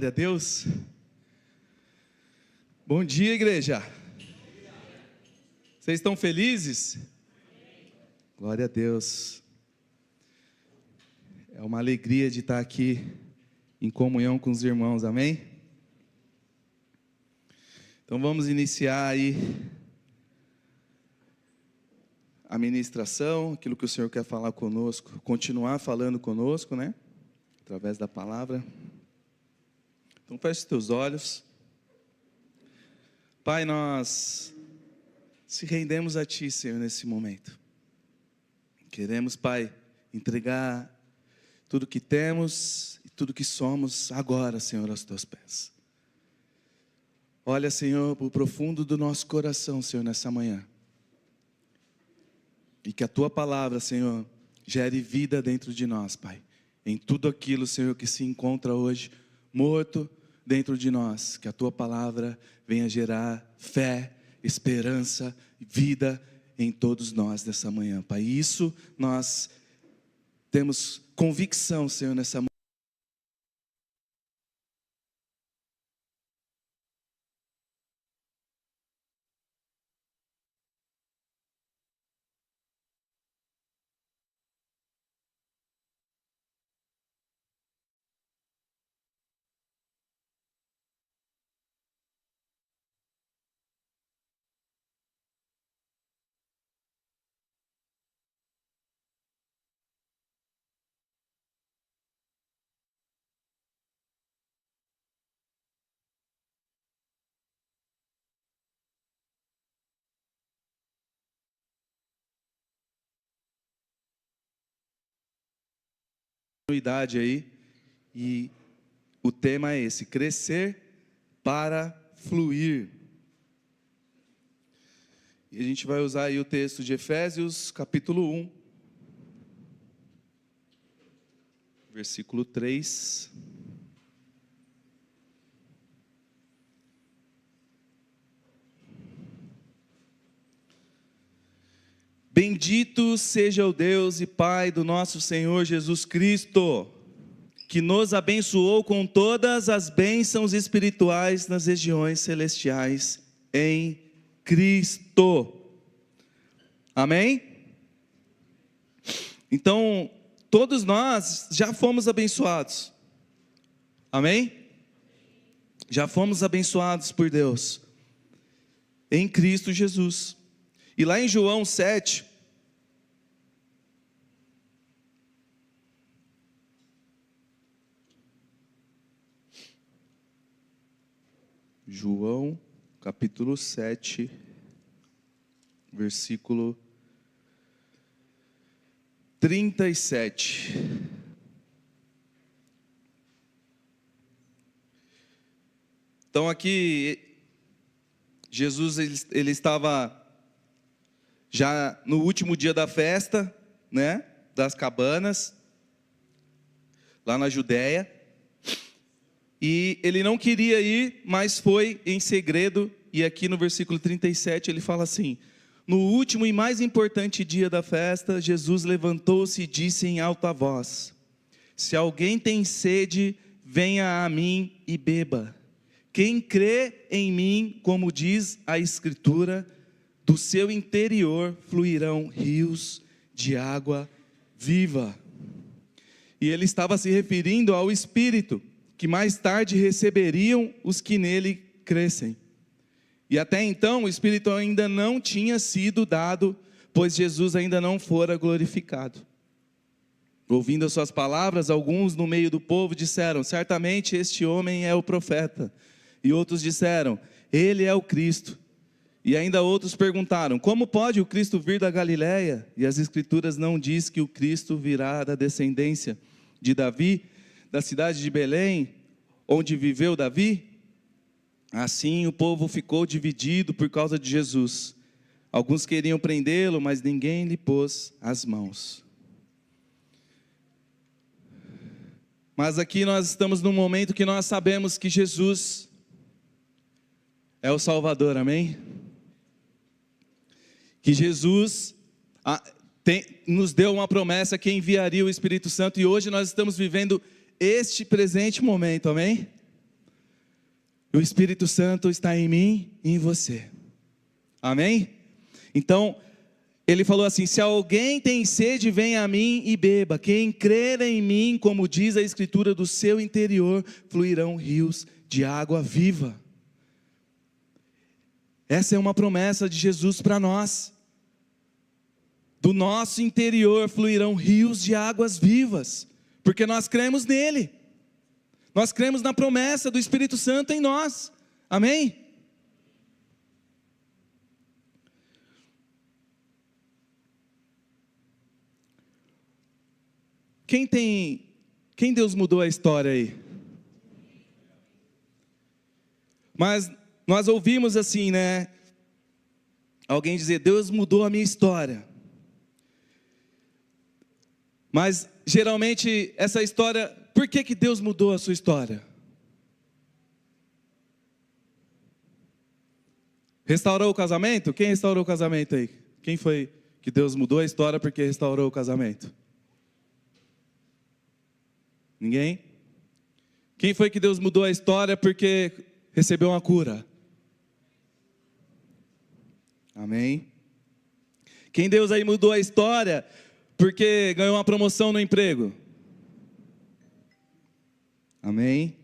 Glória a Deus. Bom dia, igreja. Vocês estão felizes? Glória a Deus. É uma alegria de estar aqui em comunhão com os irmãos, amém? Então vamos iniciar aí a ministração, aquilo que o Senhor quer falar conosco, continuar falando conosco, né? Através da palavra. Então feche os teus olhos. Pai, nós se rendemos a Ti, Senhor, nesse momento. Queremos, Pai, entregar tudo que temos e tudo que somos agora, Senhor, aos Teus pés. Olha, Senhor, para o profundo do nosso coração, Senhor, nessa manhã. E que a Tua palavra, Senhor, gere vida dentro de nós, Pai. Em tudo aquilo, Senhor, que se encontra hoje morto dentro de nós, que a Tua palavra venha gerar fé, esperança, vida em todos nós nessa manhã, Pai. E isso nós temos convicção, Senhor, nessa manhã. Aí, e o tema é esse: crescer para fluir. E a gente vai usar aí o texto de Efésios, capítulo 1, versículo 3. Bendito seja o Deus e Pai do nosso Senhor Jesus Cristo, que nos abençoou com todas as bênçãos espirituais nas regiões celestiais em Cristo. Amém? Então, todos nós já fomos abençoados. Amém? Já fomos abençoados por Deus em Cristo Jesus. E lá em João 7, João capítulo 7, versículo 37. Então aqui, Jesus ele estava já no último dia da festa, né, das cabanas, lá na Judéia, e ele não queria ir, mas foi em segredo, e aqui no versículo 37 ele fala assim: no último e mais importante dia da festa, Jesus levantou-se e disse em alta voz: se alguém tem sede, venha a mim e beba. Quem crê em mim, como diz a Escritura, do seu interior fluirão rios de água viva. E ele estava se referindo ao Espírito, que mais tarde receberiam os que nele crescem. E até então o Espírito ainda não tinha sido dado, pois Jesus ainda não fora glorificado. Ouvindo as suas palavras, alguns no meio do povo disseram: certamente este homem é o profeta. E outros disseram: ele é o Cristo. E ainda outros perguntaram: como pode o Cristo vir da Galileia? E as Escrituras não diz que o Cristo virá da descendência de Davi, da cidade de Belém, onde viveu Davi? Assim o povo ficou dividido por causa de Jesus. Alguns queriam prendê-lo, mas ninguém lhe pôs as mãos. Mas aqui nós estamos num momento que nós sabemos que Jesus é o Salvador, amém? Que Jesus nos deu uma promessa que enviaria o Espírito Santo, e hoje nós estamos vivendo este presente momento, amém? O Espírito Santo está em mim e em você. Amém? Então, ele falou assim: se alguém tem sede, venha a mim e beba. Quem crer em mim, como diz a Escritura, do seu interior fluirão rios de água viva. Essa é uma promessa de Jesus para nós. Do nosso interior fluirão rios de águas vivas, porque nós cremos nele. Nós cremos na promessa do Espírito Santo em nós. Amém? Quem Deus mudou a história aí? Mas nós ouvimos assim, né? Alguém dizer: Deus mudou a minha história. Mas geralmente essa história, por que Deus mudou a sua história? Restaurou o casamento? Quem restaurou o casamento aí? Quem foi que Deus mudou a história porque restaurou o casamento? Ninguém? Quem foi que Deus mudou a história porque recebeu uma cura? Amém? Quem Deus aí mudou a história porque ganhou uma promoção no emprego? Amém?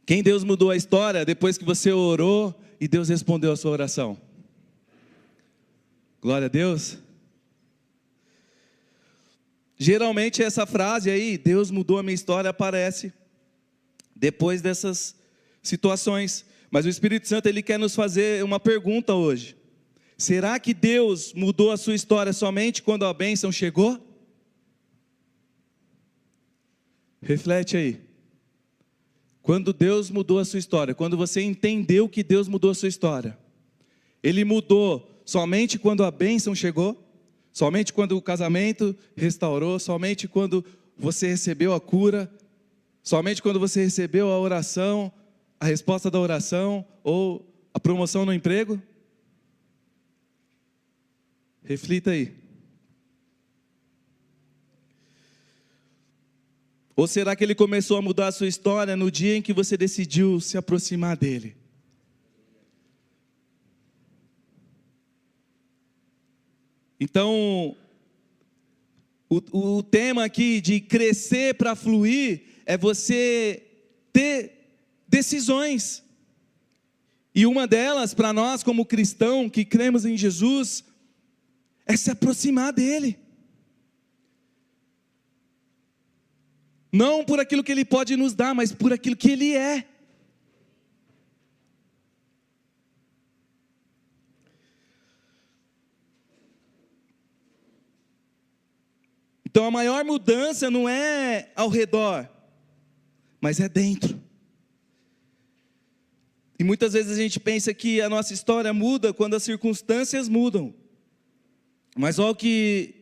Quem Deus mudou a história depois que você orou e Deus respondeu a sua oração? Glória a Deus. Geralmente essa frase aí, Deus mudou a minha história, aparece depois dessas situações. Mas o Espírito Santo, ele quer nos fazer uma pergunta hoje. Será que Deus mudou a sua história somente quando a bênção chegou? Reflete aí. Quando Deus mudou a sua história, quando você entendeu que Deus mudou a sua história, Ele mudou somente quando a bênção chegou? Somente quando o casamento restaurou? Somente quando você recebeu a cura? Somente quando você recebeu a oração, a resposta da oração ou a promoção no emprego? Reflita aí. Ou será que Ele começou a mudar a sua história no dia em que você decidiu se aproximar dEle? Então, o tema aqui de crescer para fluir é você ter decisões. E uma delas, para nós como cristão que cremos em Jesus, é se aproximar dEle. Não por aquilo que Ele pode nos dar, mas por aquilo que Ele é. Então a maior mudança não é ao redor, mas é dentro. E muitas vezes a gente pensa que a nossa história muda quando as circunstâncias mudam. Mas olha o que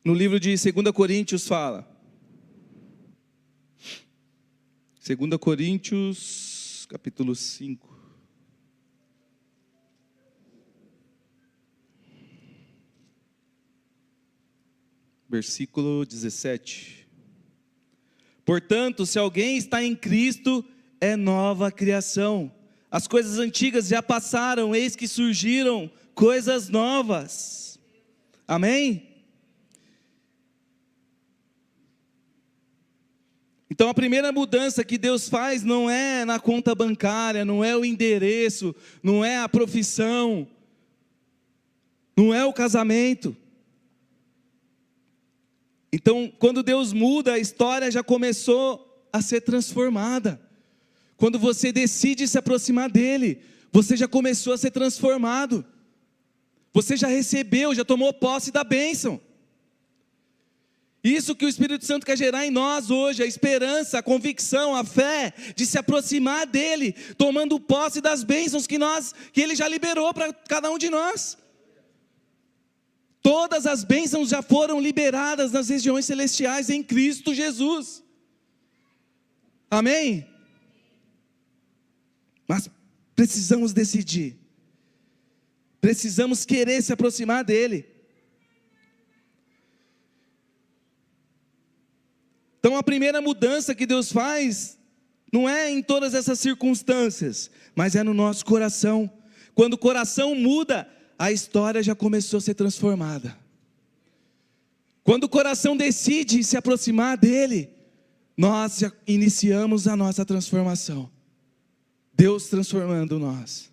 no livro de 2 Coríntios fala. 2 Coríntios, capítulo 5. Versículo 17. Portanto, se alguém está em Cristo, é nova criação. As coisas antigas já passaram, eis que surgiram coisas novas. Amém? Então a primeira mudança que Deus faz não é na conta bancária, não é o endereço, não é a profissão, não é o casamento. Então, quando Deus muda, a história já começou a ser transformada. Quando você decide se aproximar dEle, você já começou a ser transformado. Você já recebeu, já tomou posse da bênção. Isso que o Espírito Santo quer gerar em nós hoje, a esperança, a convicção, a fé de se aproximar dEle, tomando posse das bênçãos que Ele já liberou para cada um de nós. Todas as bênçãos já foram liberadas nas regiões celestiais em Cristo Jesus. Amém? Mas precisamos decidir. Precisamos querer se aproximar dEle. Então a primeira mudança que Deus faz, não é em todas essas circunstâncias, mas é no nosso coração. Quando o coração muda, a história já começou a ser transformada. Quando o coração decide se aproximar dele, nós já iniciamos a nossa transformação. Deus transformando nós.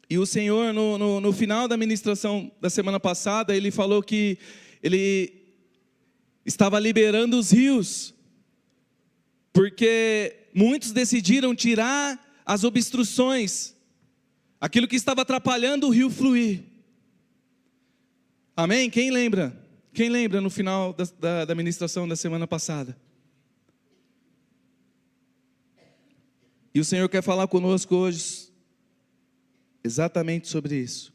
E o Senhor, no final da ministração da semana passada, Ele falou que Ele estava liberando os rios, porque muitos decidiram tirar as obstruções, aquilo que estava atrapalhando o rio fluir. Amém? Quem lembra? Quem lembra no final da ministração da semana passada? E o Senhor quer falar conosco hoje exatamente sobre isso.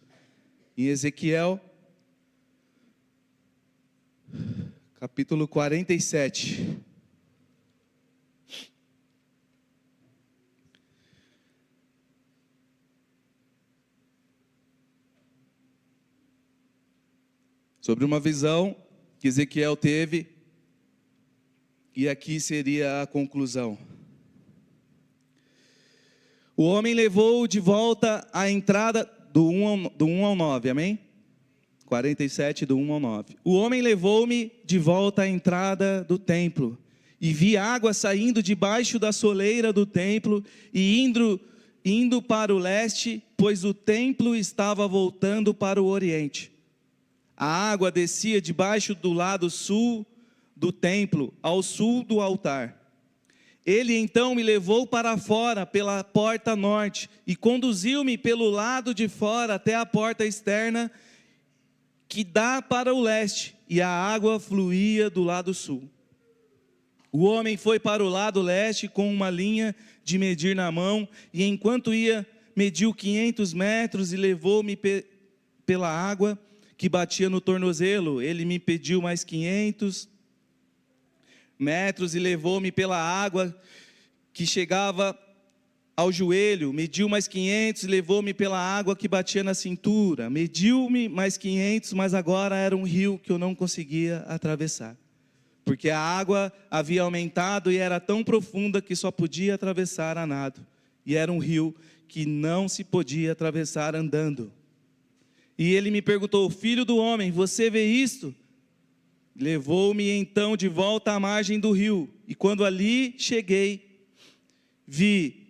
Em Ezequiel, capítulo 47. Sobre uma visão que Ezequiel teve, e aqui seria a conclusão. O homem levou de volta a entrada do 1 ao 9, amém? 47, do 1 ao 9. O homem levou-me de volta à entrada do templo, e vi água saindo debaixo da soleira do templo, e indo para o leste, pois o templo estava voltando para o oriente. A água descia debaixo do lado sul do templo, ao sul do altar. Ele então me levou para fora pela porta norte e conduziu-me pelo lado de fora até a porta externa que dá para o leste, e a água fluía do lado sul. O homem foi para o lado leste com uma linha de medir na mão, e enquanto ia, mediu 500 metros e levou-me pela água que batia no tornozelo. Ele me pediu mais 500 metros e levou-me pela água que chegava ao joelho. Mediu mais 500 e levou-me pela água que batia na cintura. Mediu-me mais 500, mas agora era um rio que eu não conseguia atravessar, porque a água havia aumentado e era tão profunda que só podia atravessar a nado, e era um rio que não se podia atravessar andando. E ele me perguntou: filho do homem, você vê isto? Levou-me então de volta à margem do rio, e quando ali cheguei, vi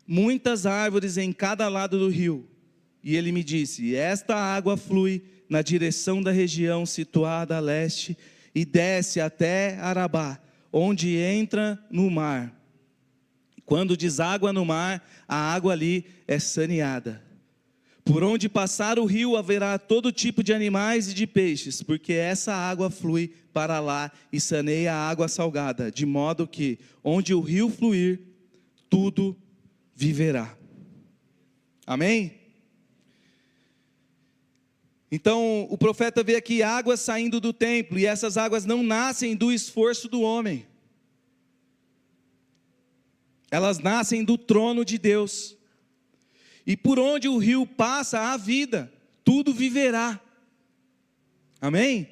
muitas árvores em cada lado do rio. E ele me disse: esta água flui na direção da região situada a leste e desce até Arabá, onde entra no mar. Quando deságua no mar, a água ali é saneada. Por onde passar o rio haverá todo tipo de animais e de peixes, porque essa água flui para lá e saneia a água salgada, de modo que, onde o rio fluir, tudo viverá. Amém? Então, o profeta vê aqui águas saindo do templo, e essas águas não nascem do esforço do homem. Elas nascem do trono de Deus. E por onde o rio passa a vida, tudo viverá. Amém?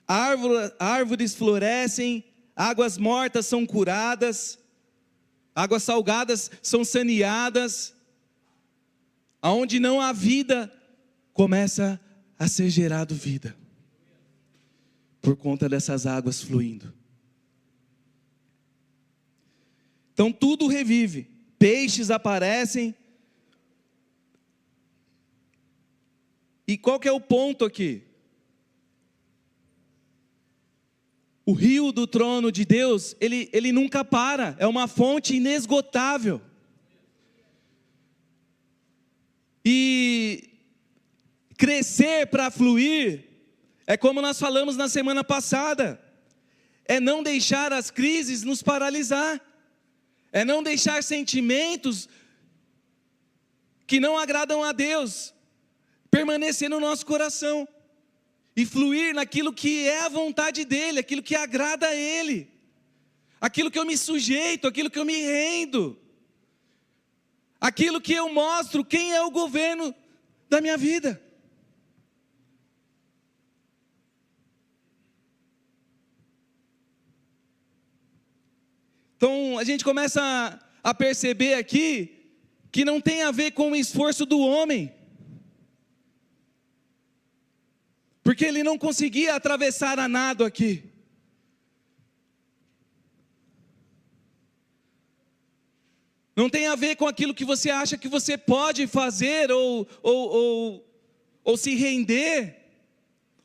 Árvores florescem, águas mortas são curadas, águas salgadas são saneadas. Aonde não há vida, começa a ser gerado vida, por conta dessas águas fluindo. Então tudo revive, peixes aparecem. E qual que é o ponto aqui? O rio do trono de Deus, ele nunca para, é uma fonte inesgotável. E crescer para fluir, é como nós falamos na semana passada, é não deixar as crises nos paralisar, é não deixar sentimentos que não agradam a Deus permanecer no nosso coração e fluir naquilo que é a vontade dEle, aquilo que agrada a Ele, aquilo que eu me sujeito, aquilo que eu me rendo. aquilo que eu mostro, quem é o governo da minha vida. Então a gente começa a perceber aqui que não tem a ver com o esforço do homem, porque ele não conseguia atravessar a nado aqui. Não tem a ver com aquilo que você acha que você pode fazer, ou se render,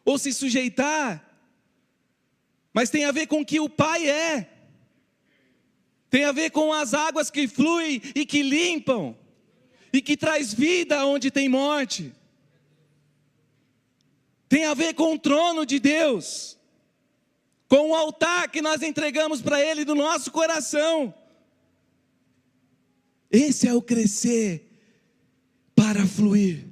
ou se sujeitar, mas tem a ver com o que o Pai é. Tem a ver com as águas que fluem e que limpam, e que traz vida onde tem morte. Tem a ver com o trono de Deus, com o altar que nós entregamos para Ele do nosso coração. Esse é o crescer para fluir.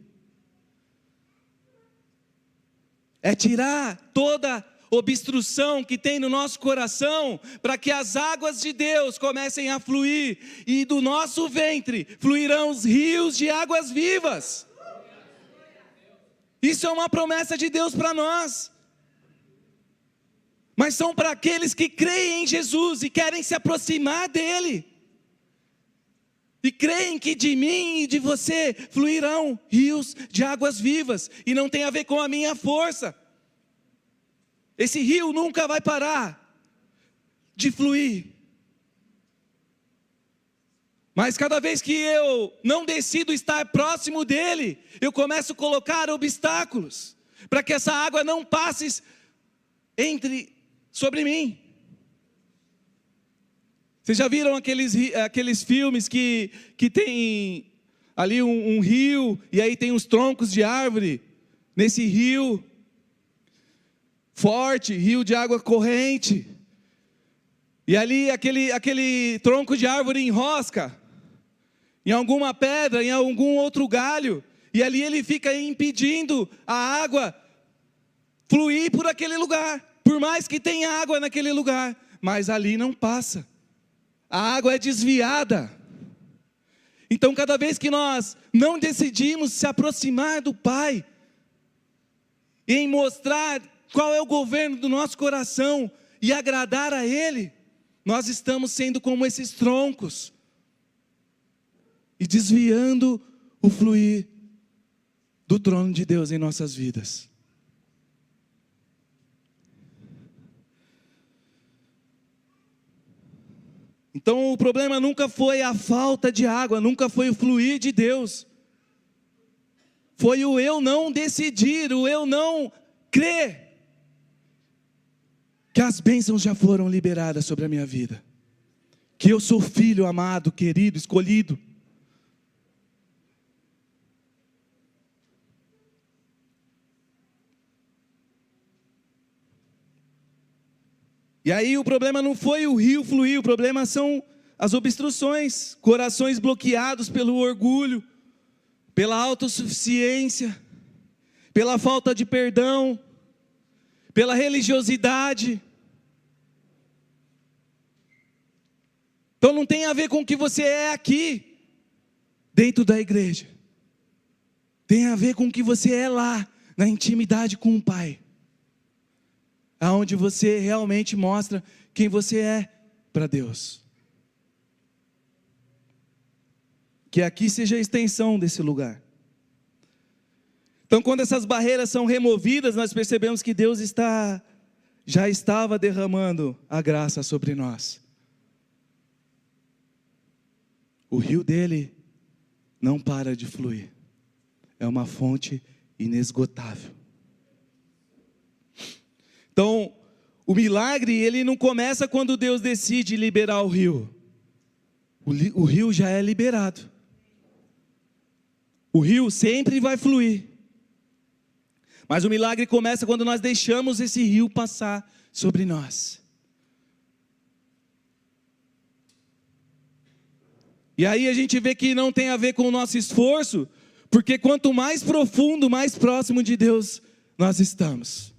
É tirar toda obstrução que tem no nosso coração, para que as águas de Deus comecem a fluir, e do nosso ventre fluirão os rios de águas vivas. Isso é uma promessa de Deus para nós, mas são para aqueles que creem em Jesus e querem se aproximar dEle, e creem que de mim e de você fluirão rios de águas vivas, e não tem a ver com a minha força. Esse rio nunca vai parar de fluir. Mas cada vez que eu não decido estar próximo dele, eu começo a colocar obstáculos, para que essa água não passe sobre mim. Vocês já viram aqueles filmes que tem ali um rio, e aí tem os troncos de árvore, nesse rio forte, rio de água corrente, e ali aquele tronco de árvore enrosca em alguma pedra, em algum outro galho, e ali ele fica impedindo a água fluir por aquele lugar, por mais que tenha água naquele lugar, mas ali não passa, a água é desviada. Então cada vez que nós não decidimos se aproximar do Pai, em mostrar qual é o governo do nosso coração e agradar a Ele, nós estamos sendo como esses troncos e desviando o fluir do trono de Deus em nossas vidas. Então o problema nunca foi a falta de água, nunca foi o fluir de Deus, foi o eu não decidir, o eu não crer que as bênçãos já foram liberadas sobre a minha vida, que eu sou filho amado, querido, escolhido. E aí o problema não foi o rio fluir, o problema são as obstruções, corações bloqueados pelo orgulho, pela autossuficiência, pela falta de perdão, pela religiosidade. Então não tem a ver com o que você é aqui, dentro da igreja. Tem a ver com o que você é lá, na intimidade com o Pai. Aonde você realmente mostra quem você é para Deus. Que aqui seja a extensão desse lugar. Então quando essas barreiras são removidas, nós percebemos que Deus já estava derramando a graça sobre nós. O rio dele não para de fluir. É uma fonte inesgotável. Então, o milagre, ele não começa quando Deus decide liberar o rio. O rio já é liberado. O rio sempre vai fluir. Mas o milagre começa quando nós deixamos esse rio passar sobre nós. E aí a gente vê que não tem a ver com o nosso esforço, porque quanto mais profundo, mais próximo de Deus nós estamos.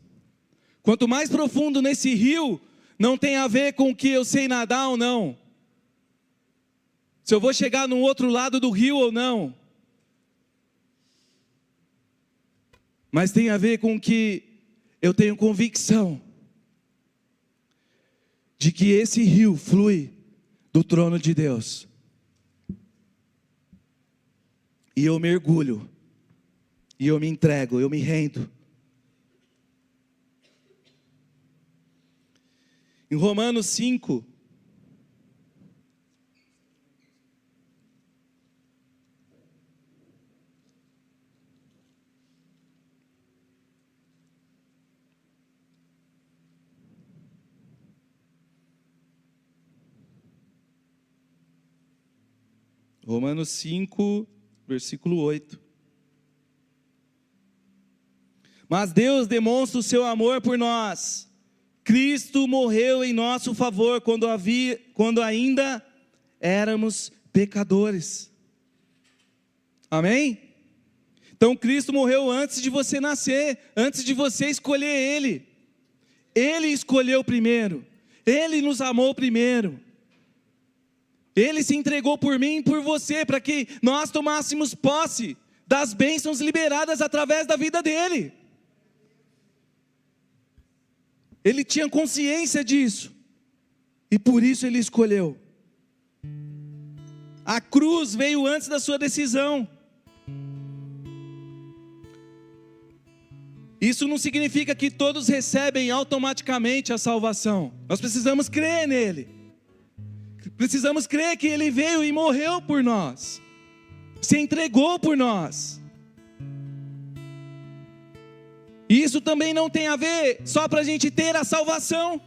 Quanto mais profundo nesse rio, não tem a ver com que eu sei nadar ou não. se eu vou chegar no outro lado do rio ou não. Mas tem a ver com que eu tenho convicção de que esse rio flui do trono de Deus. E eu mergulho, e eu me entrego, eu me rendo. Em Romanos 5, versículo 8. Mas Deus demonstra o seu amor por nós. Cristo morreu em nosso favor quando ainda éramos pecadores. Amém? Então Cristo morreu antes de você nascer, antes de você escolher Ele. Ele escolheu primeiro, Ele nos amou primeiro. Ele se entregou por mim e por você, para que nós tomássemos posse das bênçãos liberadas através da vida dele. Ele tinha consciência disso, e por isso ele escolheu. A cruz veio antes da sua decisão. Isso não significa que todos recebem automaticamente a salvação. Nós precisamos crer nele. Precisamos crer que ele veio e morreu por nós, se entregou por nós. E isso também não tem a ver só para a gente ter a salvação.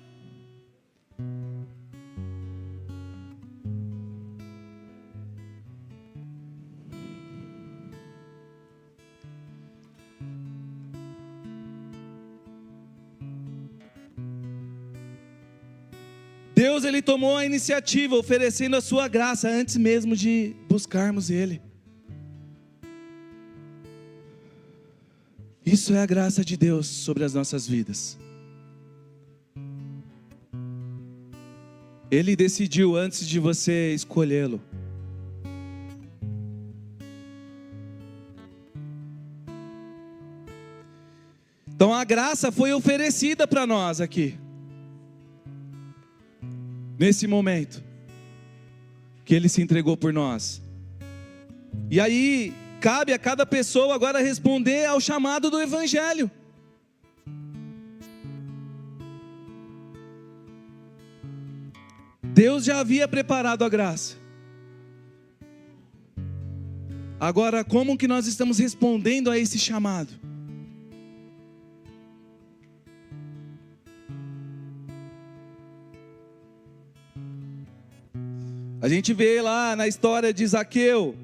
Deus, ele tomou a iniciativa, oferecendo a sua graça antes mesmo de buscarmos ele. Isso é a graça de Deus sobre as nossas vidas. Ele decidiu antes de você escolhê-lo. Então a graça foi oferecida para nós aqui, nesse momento, que ele se entregou por nós. E aí, cabe a cada pessoa agora responder ao chamado do Evangelho. Deus já havia preparado a graça. Agora, como que nós estamos respondendo a esse chamado? A gente vê lá na história de Zaqueu,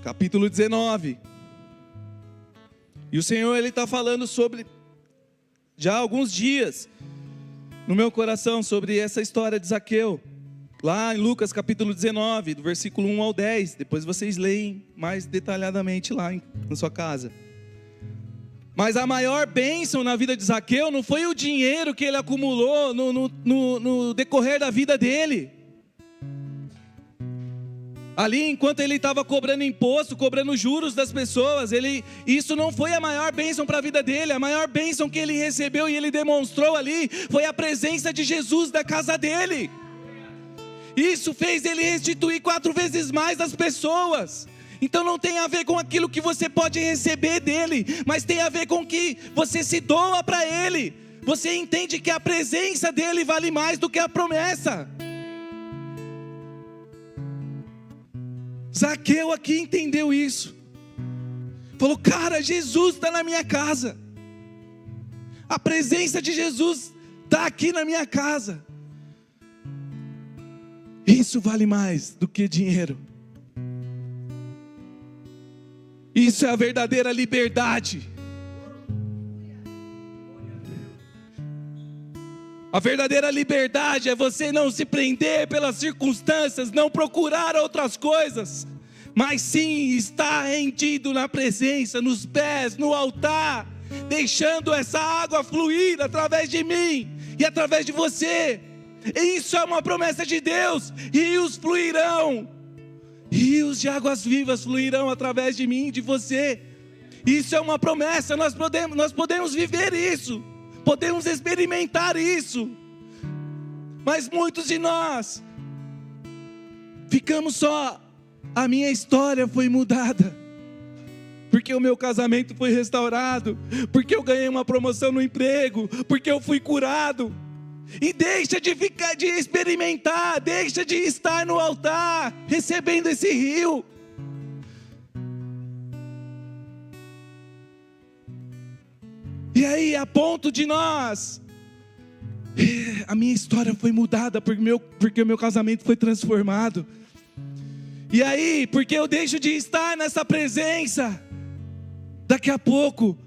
capítulo 19. E o Senhor, ele está falando sobre, já há alguns dias, no meu coração, sobre essa história de Zaqueu. Lá em Lucas capítulo 19, do versículo 1 ao 10. Depois vocês leem mais detalhadamente lá na sua casa. Mas a maior bênção na vida de Zaqueu não foi o dinheiro que ele acumulou no decorrer da vida dele. Ali, enquanto ele estava cobrando imposto, cobrando juros das pessoas, isso não foi a maior bênção para a vida dele. A maior bênção que ele recebeu e ele demonstrou ali foi a presença de Jesus na casa dele. Isso fez ele restituir 4 vezes mais das pessoas. Então não tem a ver com aquilo que você pode receber dele, mas tem a ver com que você se doa para ele. Você entende que a presença dele vale mais do que a promessa. Zaqueu aqui entendeu isso. Falou, cara, Jesus está na minha casa. A presença de Jesus está aqui na minha casa. Isso vale mais do que dinheiro. Isso é a verdadeira liberdade. A verdadeira liberdade é você não se prender pelas circunstâncias, não procurar outras coisas, mas sim estar rendido na presença, nos pés, no altar, deixando essa água fluir através de mim e através de você. Isso é uma promessa de Deus. Rios fluirão. Rios de águas vivas fluirão através de mim e de você. Isso é uma promessa. Nós podemos viver isso. Podemos experimentar isso. Mas muitos de nós ficamos só. A minha história foi mudada, porque o meu casamento foi restaurado, porque eu ganhei uma promoção no emprego, porque eu fui curado. E deixa de experimentar, deixa de estar no altar, recebendo esse rio. E aí, a ponto de nós, a minha história foi mudada, porque o meu casamento foi transformado. E aí, porque eu deixo de estar nessa presença, daqui a pouco,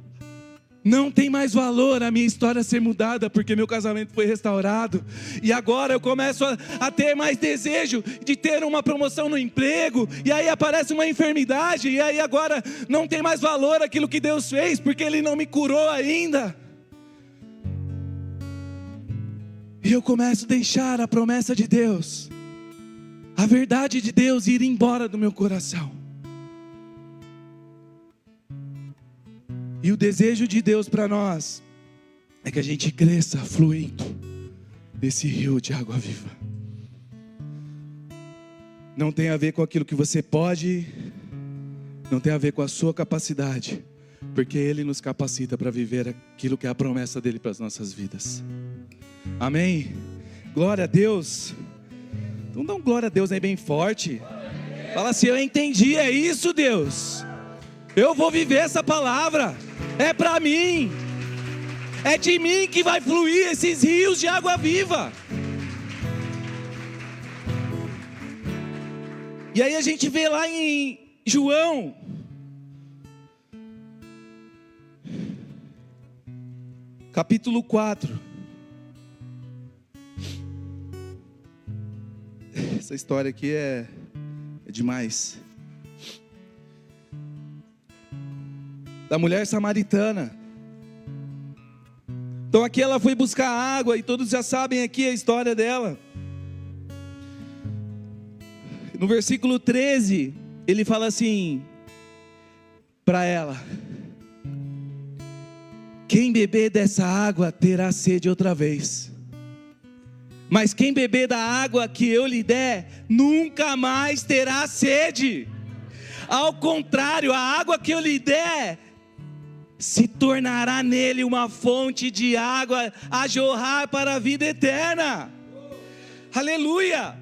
não tem mais valor a minha história ser mudada, porque meu casamento foi restaurado. E agora eu começo a ter mais desejo de ter uma promoção no emprego. E aí aparece uma enfermidade. E aí agora não tem mais valor aquilo que Deus fez, porque Ele não me curou ainda. E eu começo a deixar a promessa de Deus, a verdade de Deus ir embora do meu coração. E o desejo de Deus para nós é que a gente cresça fluindo nesse rio de água viva. Não tem a ver com aquilo que você pode, não tem a ver com a sua capacidade, porque Ele nos capacita para viver aquilo que é a promessa dEle para as nossas vidas. Amém? Glória a Deus. Então dá um glória a Deus aí bem forte. Fala assim: eu entendi, é isso, Deus. Eu vou viver essa palavra. É para mim. É de mim que vai fluir esses rios de água viva. E aí a gente vê lá em João, capítulo 4. Essa história aqui é demais. Da mulher samaritana. Então aqui ela foi buscar água, e todos já sabem aqui a história dela. No versículo 13, ele fala assim para ela: quem beber dessa água terá sede outra vez, mas quem beber da água que eu lhe der, nunca mais terá sede. Ao contrário, a água que eu lhe der se tornará nele uma fonte de água a jorrar para a vida eterna. Aleluia!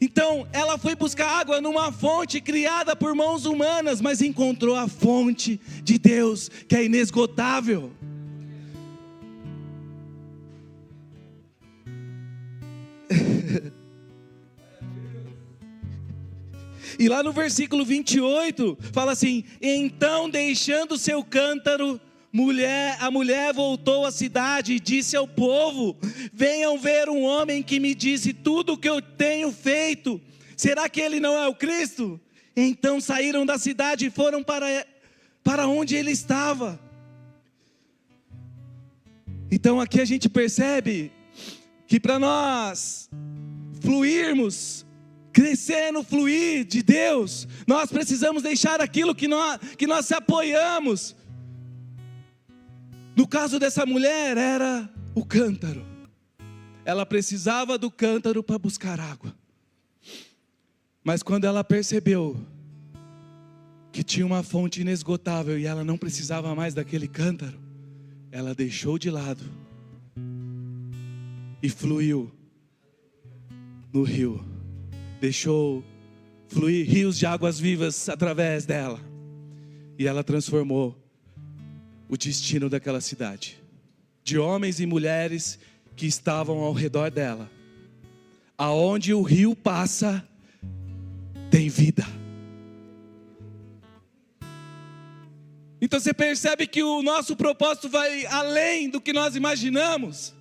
Então ela foi buscar água numa fonte criada por mãos humanas, mas encontrou a fonte de Deus, que é inesgotável. E lá no versículo 28, fala assim: então deixando seu cântaro, a mulher voltou à cidade e disse ao povo: venham ver um homem que me disse tudo o que eu tenho feito. Será que ele não é o Cristo? Então saíram da cidade e foram para onde ele estava. Então aqui a gente percebe que para nós fluirmos, crescer no fluir de Deus, nós precisamos deixar aquilo que nós se apoiamos. No caso dessa mulher era o cântaro. Ela precisava do cântaro para buscar água. Mas quando ela percebeu que tinha uma fonte inesgotável e ela não precisava mais daquele cântaro, ela deixou de lado e fluiu no rio. Deixou fluir rios de águas vivas através dela. E ela transformou o destino daquela cidade, de homens e mulheres que estavam ao redor dela. Aonde o rio passa, tem vida. Então você percebe que o nosso propósito vai além do que nós imaginamos.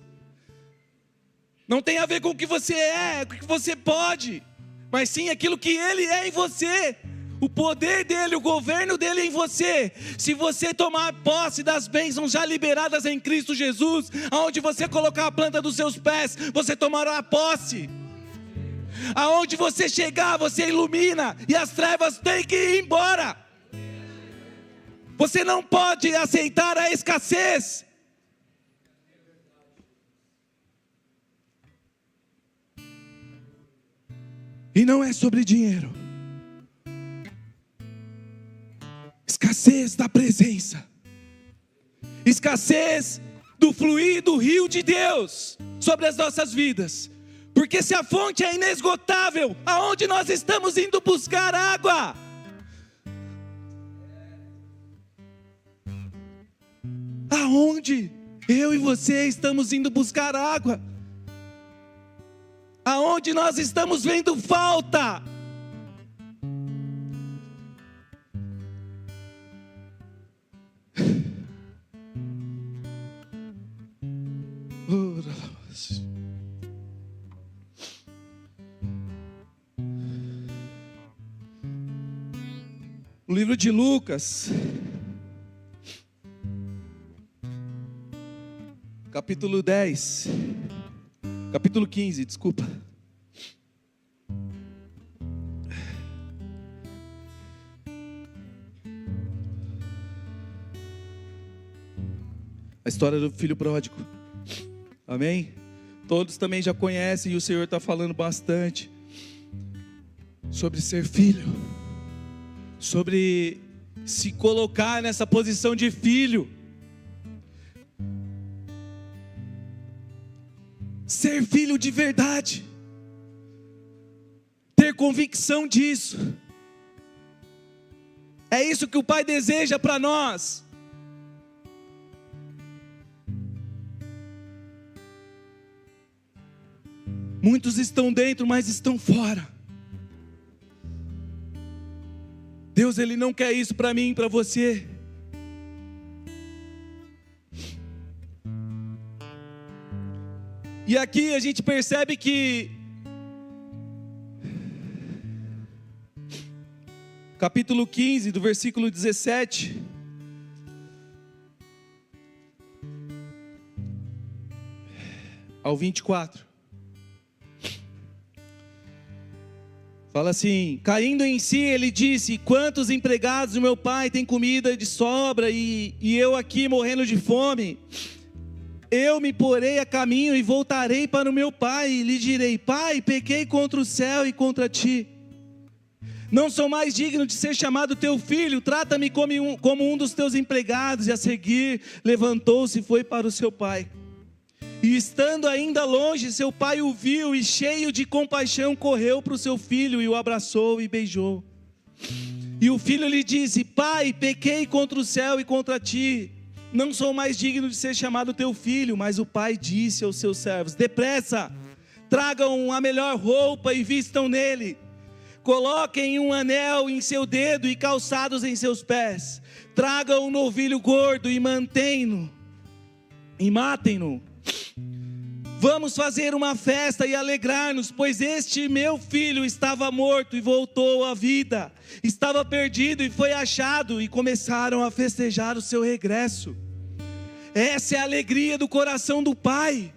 Não tem a ver com o que você é, com o que você pode, mas sim aquilo que Ele é em você. o poder dele, o governo dele em você. Se você tomar posse das bênçãos já liberadas em Cristo Jesus, aonde você colocar a planta dos seus pés, você tomará posse. Aonde você chegar, você ilumina, e as trevas têm que ir embora. Você não pode aceitar a escassez. E não é sobre dinheiro. Escassez da presença. Escassez do fluir do rio de Deus sobre as nossas vidas. Porque se a fonte é inesgotável, aonde nós estamos indo buscar água? Aonde eu e você estamos indo buscar água? Aonde nós estamos vendo falta? O livro de Lucas, capítulo 15, desculpa. A história do filho pródigo. Amém? Todos também já conhecem, e o Senhor está falando bastante sobre ser filho, sobre se colocar nessa posição de filho. Ser filho de verdade, ter convicção disso. É isso que o Pai deseja para nós. Muitos estão dentro, mas estão fora. Deus, Ele não quer isso para mim e para você. E aqui a gente percebe que capítulo 15, do versículo 17 ao 24. Fala assim: caindo em si, ele disse: quantos empregados do meu pai têm comida de sobra e eu aqui morrendo de fome? Eu me porei a caminho e voltarei para o meu pai e lhe direi: pai, pequei contra o céu e contra ti. Não sou mais digno de ser chamado teu filho, trata-me como um dos teus empregados. E a seguir levantou-se e foi para o seu pai. E estando ainda longe, seu pai o viu e cheio de compaixão correu para o seu filho e o abraçou e beijou. E o filho lhe disse: pai, pequei contra o céu e contra ti. Não sou mais digno de ser chamado teu filho. Mas o pai disse aos seus servos: depressa, tragam a melhor roupa e vistam nele. Coloquem um anel em seu dedo e calçados em seus pés. Tragam um novilho gordo e matem-no. Vamos fazer uma festa e alegrar-nos, pois este meu filho estava morto e voltou à vida, estava perdido e foi achado, e começaram a festejar o seu regresso. Essa é a alegria do coração do Pai,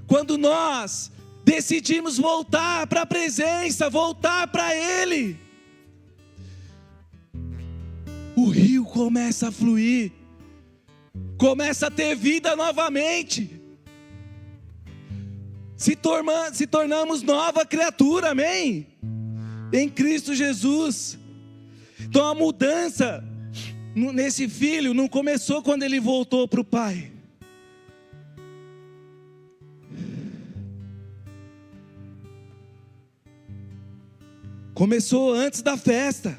quando nós decidimos voltar para a presença, voltar para Ele. O rio começa a fluir, começa a ter vida novamente. Se tornamos nova criatura, amém? Em Cristo Jesus. Então a mudança nesse filho não começou quando ele voltou para o Pai. Começou antes da festa.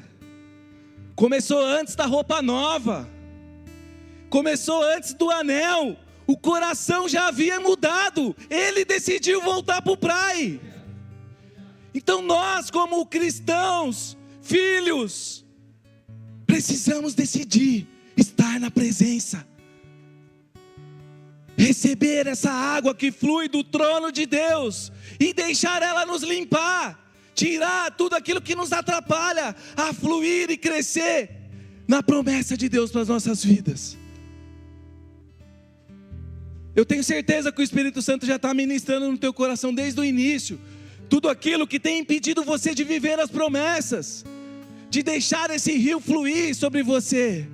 Começou antes da roupa nova. Começou antes do anel. O coração já havia mudado. Ele decidiu voltar para o Pai. Então nós, como cristãos, filhos, precisamos decidir estar na presença, receber essa água que flui do trono de Deus e deixar ela nos limpar, tirar tudo aquilo que nos atrapalha a fluir e crescer na promessa de Deus para as nossas vidas. Eu tenho certeza que o Espírito Santo já está ministrando no teu coração desde o início, tudo aquilo que tem impedido você de viver as promessas, de deixar esse rio fluir sobre você.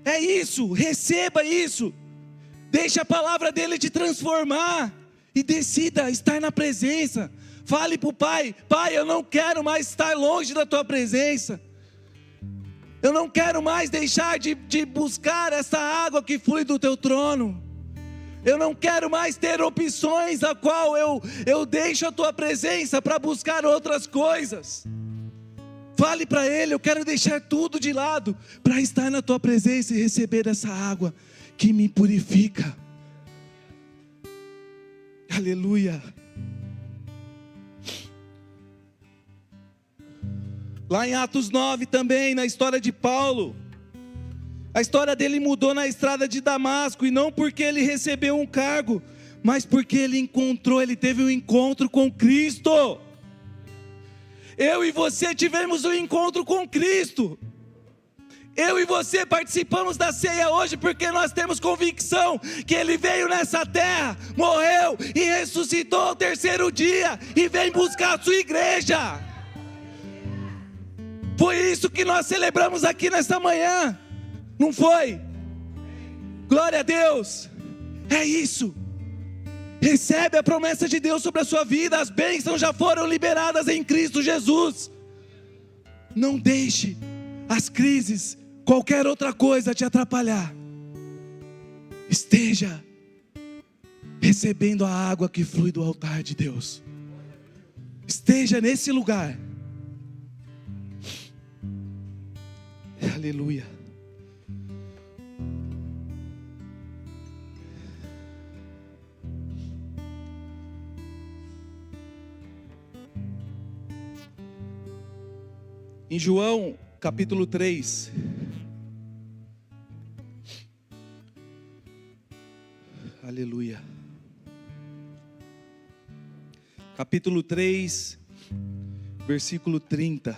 É isso, receba isso, deixe a palavra dele te transformar, e decida estar na presença. Fale para o Pai: Pai, eu não quero mais estar longe da tua presença, eu não quero mais deixar de buscar essa água que flui do teu trono, eu não quero mais ter opções a qual eu deixo a tua presença para buscar outras coisas. Fale para Ele: eu quero deixar tudo de lado para estar na tua presença e receber essa água que me purifica. Aleluia. Lá em Atos 9 também, na história de Paulo, a história dele mudou na estrada de Damasco, e não porque ele recebeu um cargo, mas porque ele teve um encontro com Cristo. Eu e você tivemos um encontro com Cristo. Eu e você participamos da ceia hoje porque nós temos convicção que Ele veio nessa terra, morreu e ressuscitou ao terceiro dia e vem buscar a sua igreja. Foi isso que nós celebramos aqui nesta manhã, não foi? Glória a Deus. É isso. Recebe a promessa de Deus sobre a sua vida. As bênçãos já foram liberadas em Cristo Jesus. Não deixe as crises, qualquer outra coisa te atrapalhar. Esteja recebendo a água que flui do altar de Deus. Esteja nesse lugar. Aleluia. Em João capítulo 3, aleluia, capítulo 3, versículo 30,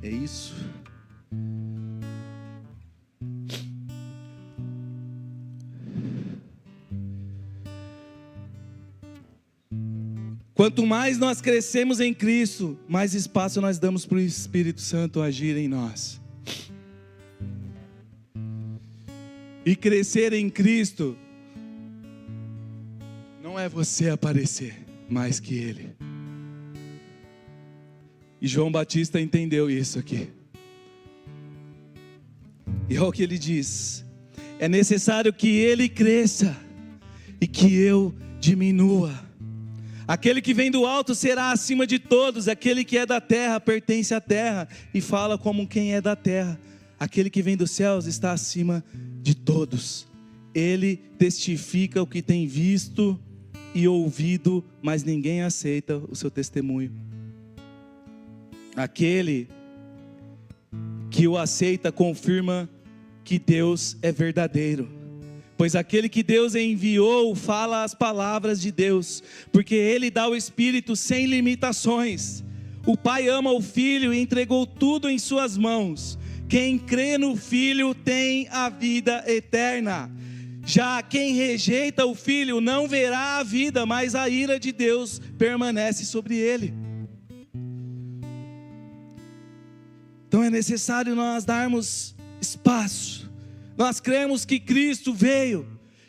é isso? Quanto mais nós crescemos em Cristo, mais espaço nós damos para o Espírito Santo agir em nós. E crescer em Cristo não é você aparecer mais que Ele. E João Batista entendeu isso aqui. E olha o que ele diz: é necessário que Ele cresça e que eu diminua. Aquele que vem do alto será acima de todos. Aquele que é da terra pertence à terra e fala como quem é da terra. Aquele que vem dos céus está acima de todos. Ele testifica o que tem visto e ouvido, mas ninguém aceita o seu testemunho. Aquele que o aceita confirma que Deus é verdadeiro. Pois aquele que Deus enviou fala as palavras de Deus, porque Ele dá o Espírito sem limitações. O Pai ama o Filho e entregou tudo em suas mãos. Quem crê no Filho tem a vida eterna. Já quem rejeita o Filho não verá a vida, mas a ira de Deus permanece sobre ele. Então é necessário nós darmos espaço. Nós cremos que Cristo veio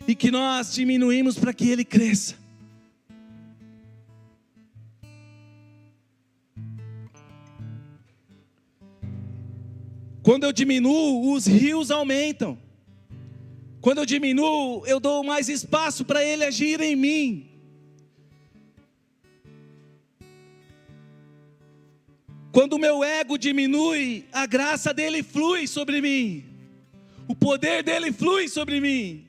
e que nós diminuímos para que Ele cresça. Quando eu diminuo, os rios aumentam. Quando eu diminuo, eu dou mais espaço para Ele agir em mim. Quando o meu ego diminui, a graça dele flui sobre mim. O poder dele flui sobre mim.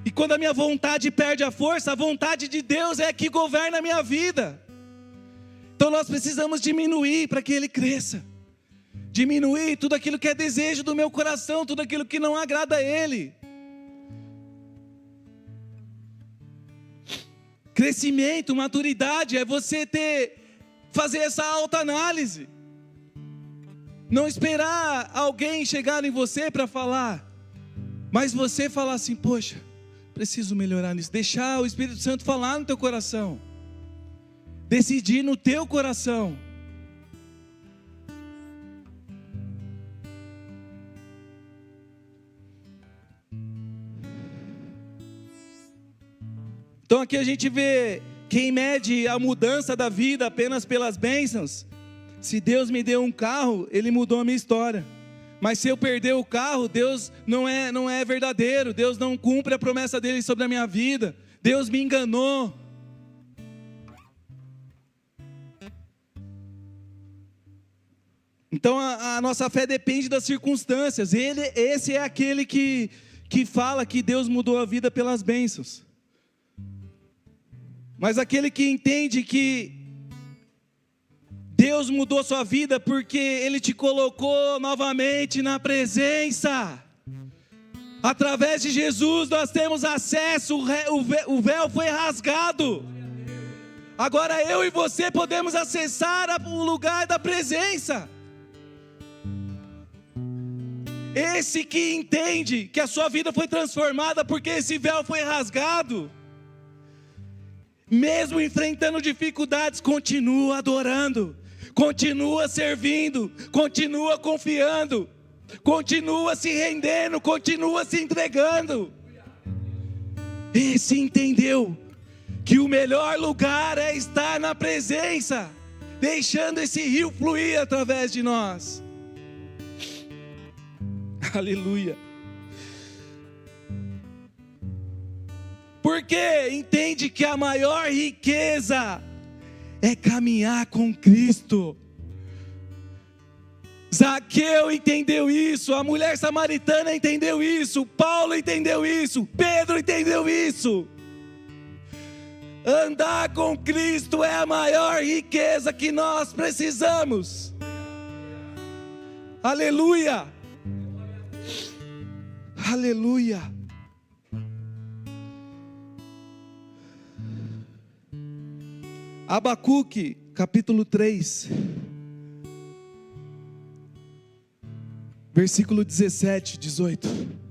E quando a minha vontade perde a força, a vontade de Deus é que governa a minha vida. Então nós precisamos diminuir para que ele cresça. Diminuir tudo aquilo que é desejo do meu coração, tudo aquilo que não agrada a ele. Crescimento, maturidade, é você fazer essa autoanálise. Não esperar alguém chegar em você para falar, mas você falar assim: poxa, preciso melhorar nisso. Deixar o Espírito Santo falar no teu coração. Decidir no teu coração. Então aqui a gente vê quem mede a mudança da vida apenas pelas bênçãos. Se Deus me deu um carro, Ele mudou a minha história. Mas se eu perder o carro, Deus não é verdadeiro. Deus não cumpre a promessa dele sobre a minha vida. Deus me enganou. Então a nossa fé depende das circunstâncias. Esse é aquele que fala que Deus mudou a vida pelas bênçãos. Mas aquele que entende que Deus mudou sua vida porque Ele te colocou novamente na presença. Através de Jesus nós temos acesso, o véu foi rasgado. Agora eu e você podemos acessar o lugar da presença. Esse que entende que a sua vida foi transformada porque esse véu foi rasgado, mesmo enfrentando dificuldades, continua adorando, continua servindo, continua confiando, continua se rendendo, continua se entregando. Esse entendeu que o melhor lugar é estar na presença, deixando esse rio fluir através de nós. Aleluia. Porque entende que a maior riqueza é caminhar com Cristo. Zaqueu entendeu isso, a mulher samaritana entendeu isso, Paulo entendeu isso, Pedro entendeu isso. Andar com Cristo é a maior riqueza que nós precisamos. Aleluia. Aleluia. Abacuque, capítulo 3, versículo 17, 18.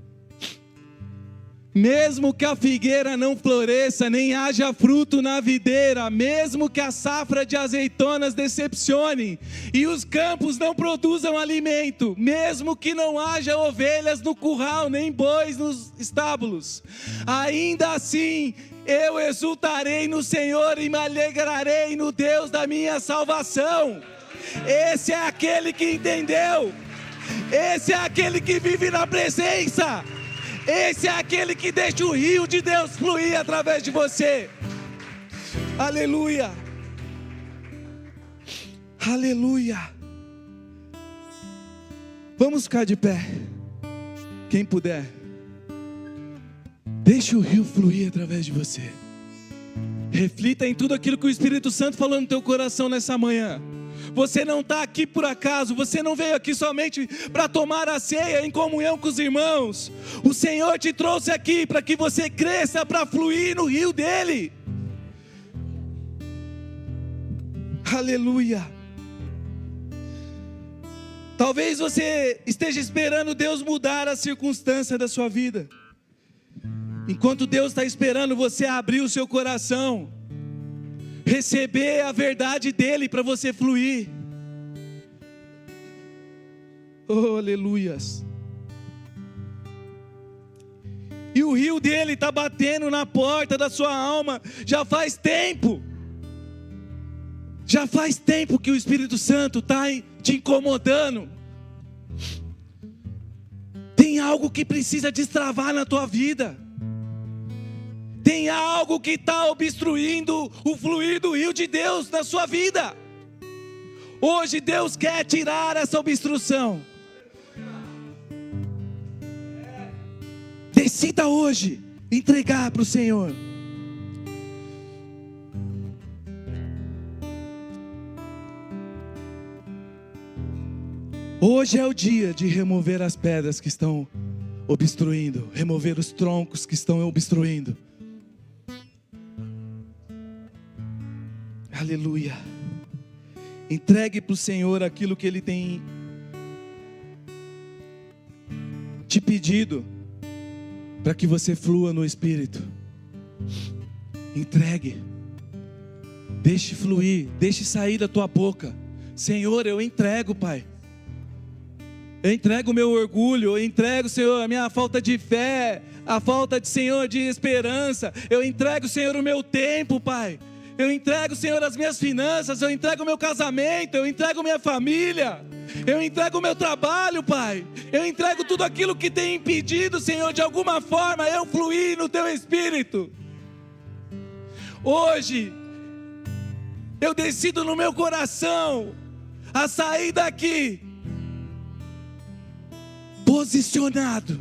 Mesmo que a figueira não floresça, nem haja fruto na videira, mesmo que a safra de azeitonas decepcione, e os campos não produzam alimento, mesmo que não haja ovelhas no curral, nem bois nos estábulos, ainda assim eu exultarei no Senhor e me alegrarei no Deus da minha salvação. Esse é aquele que entendeu, esse é aquele que vive na presença, esse é aquele que deixa o rio de Deus fluir através de você. Aleluia. Aleluia. Vamos ficar de pé, quem puder. Deixe o rio fluir através de você. Reflita em tudo aquilo que o Espírito Santo falou no teu coração nessa manhã. Você não está aqui por acaso. Você não veio aqui somente para tomar a ceia em comunhão com os irmãos. O Senhor te trouxe aqui para que você cresça, para fluir no rio dele. Aleluia. Talvez você esteja esperando Deus mudar a circunstância da sua vida, enquanto Deus está esperando você abrir o seu coração, receber a verdade dele para você fluir. Oh, aleluias. E o rio dele está batendo na porta da sua alma já faz tempo. Já faz tempo que o Espírito Santo está te incomodando. Tem algo que precisa destravar na tua vida. Tem algo que está obstruindo o fluir do rio de Deus na sua vida. Hoje Deus quer tirar essa obstrução. Decida hoje entregar para o Senhor. Hoje é o dia de remover as pedras que estão obstruindo, remover os troncos que estão obstruindo. Aleluia. Entregue para o Senhor aquilo que Ele tem te pedido, para que você flua no Espírito. Entregue. Deixe fluir, deixe sair da tua boca. Senhor, eu entrego, Pai. Eu entrego o meu orgulho, eu entrego, Senhor, a minha falta de fé, a falta de, Senhor, de esperança. Eu entrego, Senhor, o meu tempo, Pai. Eu entrego, Senhor, as minhas finanças, eu entrego o meu casamento, eu entrego minha família, eu entrego o meu trabalho, Pai. Eu entrego tudo aquilo que tem impedido, Senhor, de alguma forma eu fluir no Teu Espírito. Hoje, eu decido no meu coração a sair daqui posicionado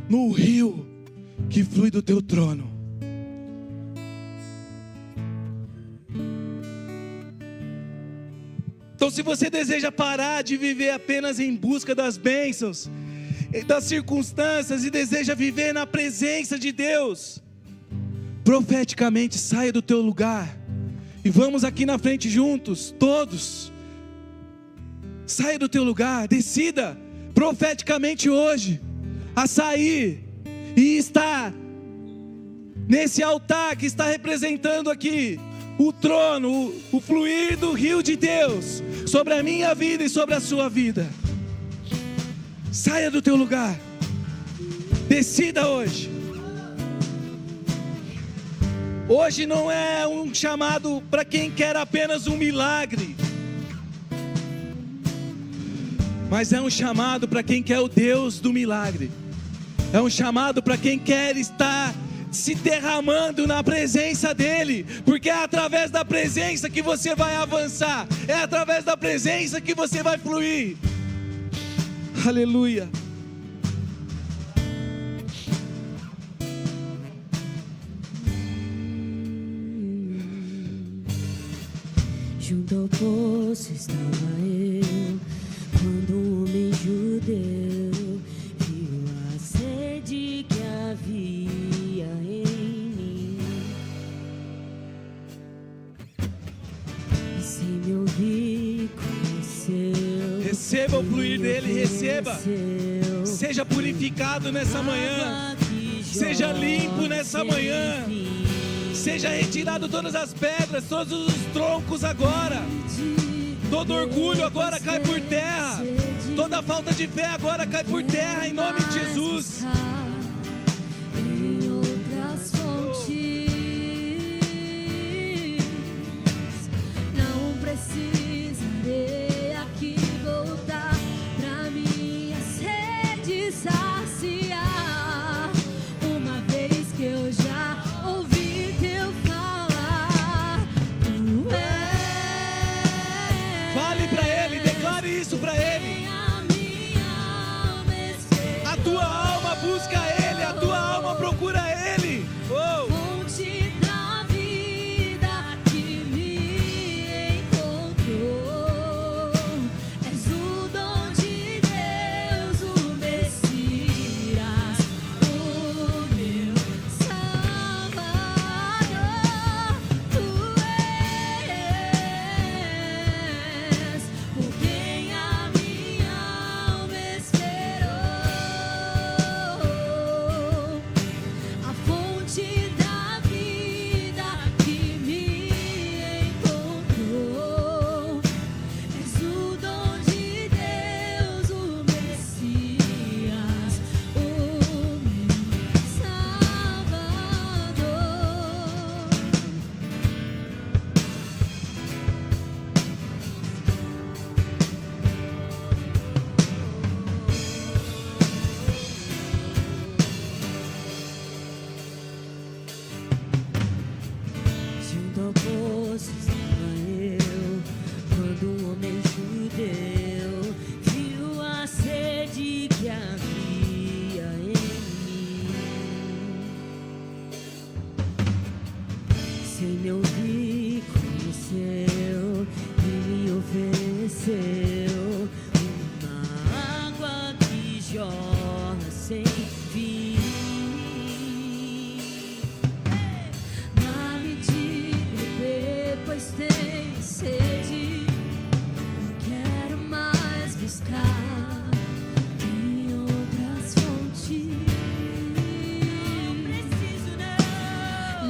no rio que flui do Teu trono. Então, se você deseja parar de viver apenas em busca das bênçãos, das circunstâncias, e deseja viver na presença de Deus, profeticamente saia do teu lugar, e vamos aqui na frente juntos, todos. Saia do teu lugar, decida profeticamente hoje a sair e estar nesse altar que está representando aqui o trono, o fluir do rio de Deus sobre a minha vida e sobre a sua vida. Saia do teu lugar, decida hoje. Hoje não é um chamado para quem quer apenas um milagre, mas é um chamado para quem quer o Deus do milagre. É um chamado para quem quer estar se derramando na presença dEle, porque é através da presença que você vai avançar, é através da presença que você vai fluir. Aleluia. Junto ao poço estava eu, quando um homem judeu viu a sede que havia em mim, e sem me ouvir conheceu. Receba o fluir dele, receba. Seja purificado nessa manhã, seja limpo nessa manhã. Seja retirado todas as pedras, todos os troncos agora. Todo orgulho agora cai por terra. Toda falta de fé agora cai por terra, em nome de Jesus. Em outras fontes, não precisarei aqui voltar pra minha sede saciar, uma vez que eu já ouvi teu falar. Tu és. Fale para ele, declare isso para ele. A minha alma espera. A tua alma busca ele, a tua alma procura ele. Oh. Fonte da vida que me encontrou, és o dom de Deus, o Messias, o meu Salvador. Tu és por quem a minha alma esperou. A fonte da vida que me encontrou, és o dom de Deus, o Messias, o meu Salvador. Junto ao poço estava eu, quando um homem judeu viu a sede que havia em mim, sem me ouvir conheceu e me ofereceu uma água que jorra sem fim. Dá-me de beber sede, não quero mais buscar em outras fontes.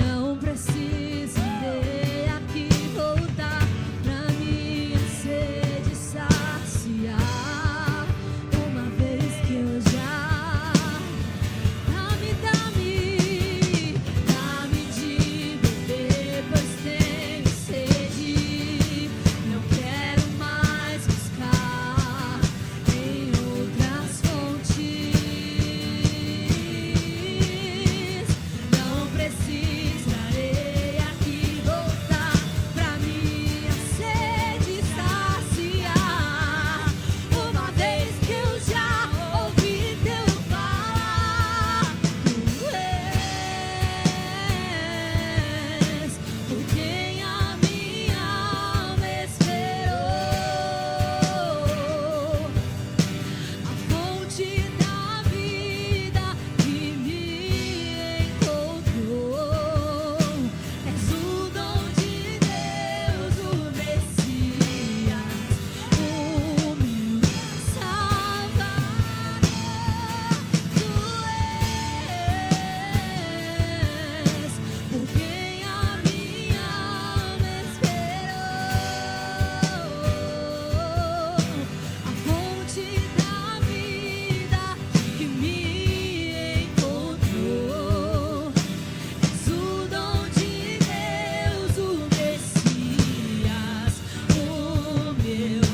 Não preciso ter aqui voltar pra minha sede saciar. Uma vez que eu já dá-me de beber, pois tenho sede. Não quero mais buscar em outras fontes. Não precisarei aqui voltar pra minha sede saciar. Uma vez que eu já ouvi teu falar, tu és por quem a minha alma esperou. A fonte da vida que me encontrou. És o dom de Deus, o Messias, o meu Salvador. Tu és por quem a minha alma esperou. A fonte da vida que me encontrou. És o dom de Deus, o Messias, o meu.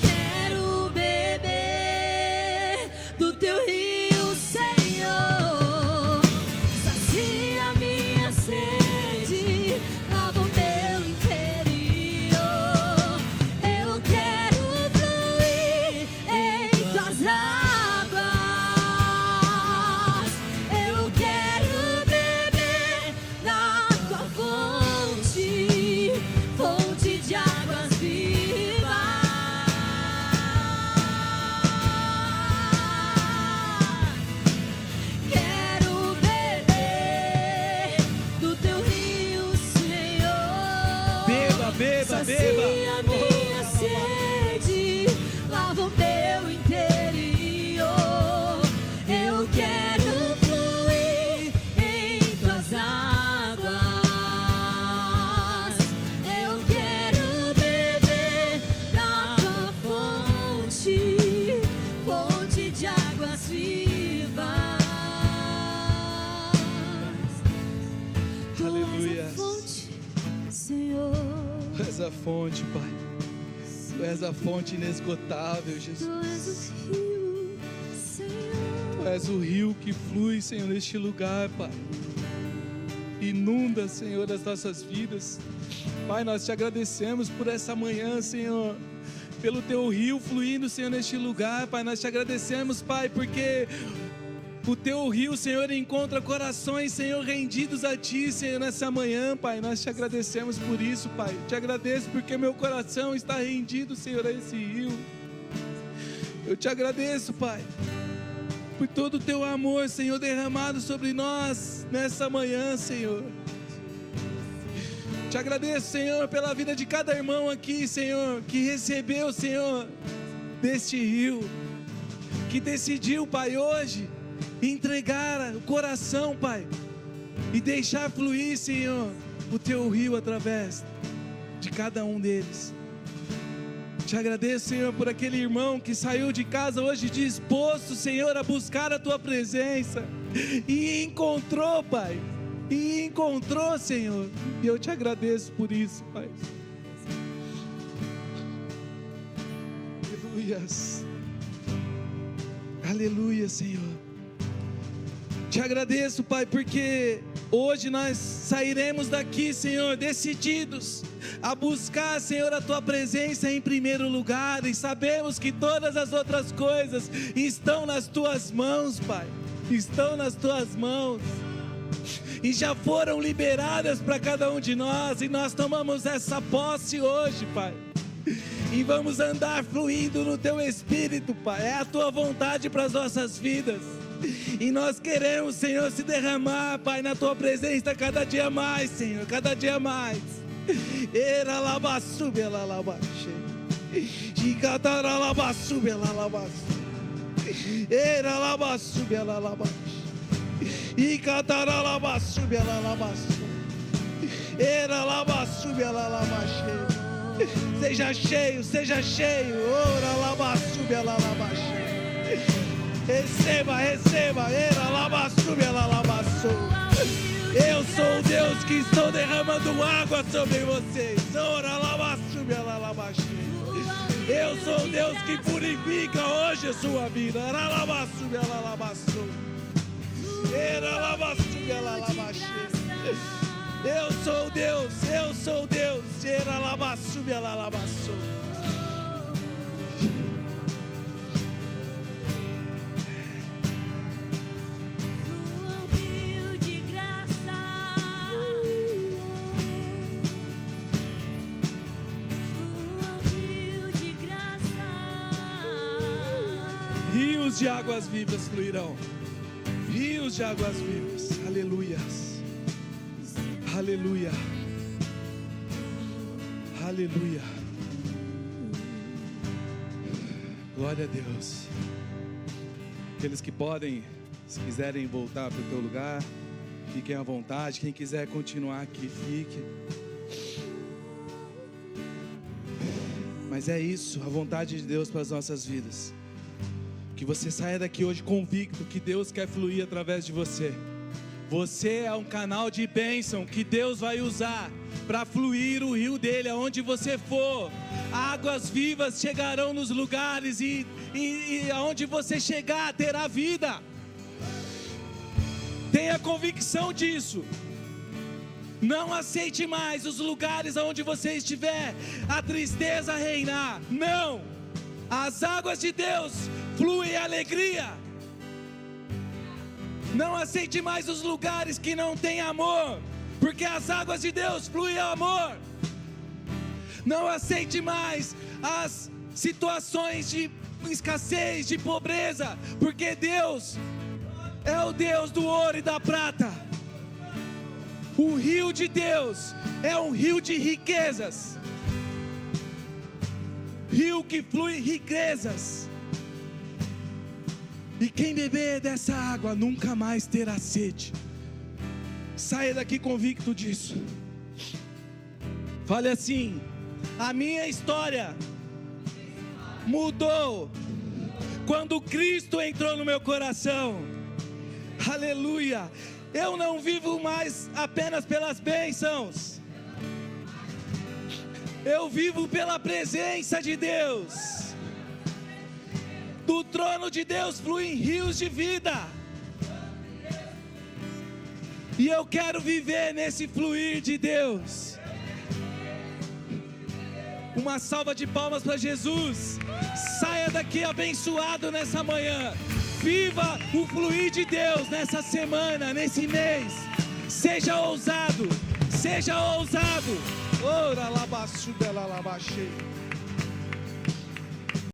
Quero beber do teu rio, Senhor. Sacia minha sede, lava o meu interior. Eu quero fluir em tuas águas. Eu quero beber da tua fonte, fonte de águas vivas. Quero beber do teu rio, Senhor. Beba, beba, Sacia beba. minha sede, lava o meu interior. Eu quero fluir em tuas águas. Eu quero beber da tua fonte, fonte de águas vivas. Tu és Aleluia. a fonte, Senhor. Tu és a fonte, Pai. Tu és a fonte inesgotável, Tu Jesus. és o rio, Senhor. Tu és o rio que flui, Senhor, neste lugar, Pai. Inunda, Senhor, as nossas vidas. Pai, nós te agradecemos por essa manhã, Senhor. Pelo teu rio fluindo, Senhor, neste lugar, Pai. Nós te agradecemos, Pai, porque o teu rio, Senhor, encontra corações, Senhor, rendidos a ti, Senhor, nessa manhã, Pai. Nós te agradecemos por isso, Pai. Te agradeço porque meu coração está rendido, Senhor, a esse rio. Eu te agradeço, Pai, por todo o teu amor, Senhor, derramado sobre nós nessa manhã, Senhor. Te agradeço, Senhor, pela vida de cada irmão aqui, Senhor, que recebeu, Senhor, deste rio, que decidiu, Pai, hoje entregar o coração, Pai, e deixar fluir, Senhor, o teu rio através de cada um deles. Te agradeço, Senhor, por aquele irmão que saiu de casa hoje disposto, Senhor, a buscar a tua presença e encontrou, Pai, e encontrou, Senhor, e eu te agradeço por isso, Pai. Aleluias, aleluia, Senhor. Te agradeço, Pai, porque hoje nós sairemos daqui, Senhor, decididos a buscar, Senhor, a Tua presença em primeiro lugar, e sabemos que todas as outras coisas estão nas Tuas mãos, Pai, estão nas Tuas mãos, e já foram liberadas para cada um de nós, e nós tomamos essa posse hoje, Pai, e vamos andar fluindo no Teu Espírito, Pai. É a Tua vontade para as nossas vidas. E nós queremos, Senhor, se derramar, Pai, na Tua presença cada dia mais, Senhor, cada dia mais. Era labaçu, bela labaxe. Gicatara labaçu, bela labaçu. Era labaçu, bela labaxe. Gicatara labaçu, bela labaçu. Era labaçu, bela labaxe. Seja cheio, ora labaçu, bela labaxe. Receba, era labaçu, bela labaçu. Eu sou o Deus que estou derramando água sobre vocês. Ora labaçu, bela labaxe. Eu sou o Deus que purifica hoje a sua vida. Era labaçu, bela labaçu. Era labaçu, bela labaxe. Eu sou o Deus, era labaçu, bela labaçu. Rios de águas vivas fluirão. Rios de águas vivas. Aleluias. Aleluia. Aleluia. Glória a Deus. Aqueles que podem, se quiserem voltar para o teu lugar, fiquem à vontade. Quem quiser continuar aqui, fique. Mas é isso, a vontade de Deus para as nossas vidas. Que você saia daqui hoje convicto que Deus quer fluir através de você. Você é um canal de bênção que Deus vai usar para fluir o rio dele aonde você for. Águas vivas chegarão nos lugares e aonde você chegar terá vida. Tenha convicção disso. Não aceite mais os lugares aonde você estiver a tristeza reinar. Não. As águas de Deus fluem alegria. Não aceite mais os lugares que não tem amor, porque as águas de Deus fluem amor. Não aceite mais as situações de escassez, de pobreza, porque Deus é o Deus do ouro e da prata. O rio de Deus é um rio de riquezas, rio que flui riquezas. E quem beber dessa água nunca mais terá sede. Saia daqui convicto disso. Fale assim: a minha história mudou quando Cristo entrou no meu coração. Aleluia. Eu não vivo mais apenas pelas bênçãos. Eu vivo pela presença de Deus. Do trono de Deus fluem rios de vida. E eu quero viver nesse fluir de Deus. Uma salva de palmas para Jesus. Saia daqui abençoado nessa manhã. Viva o fluir de Deus nessa semana, nesse mês. Seja ousado. Seja ousado. Ora labaçu bela labaxei.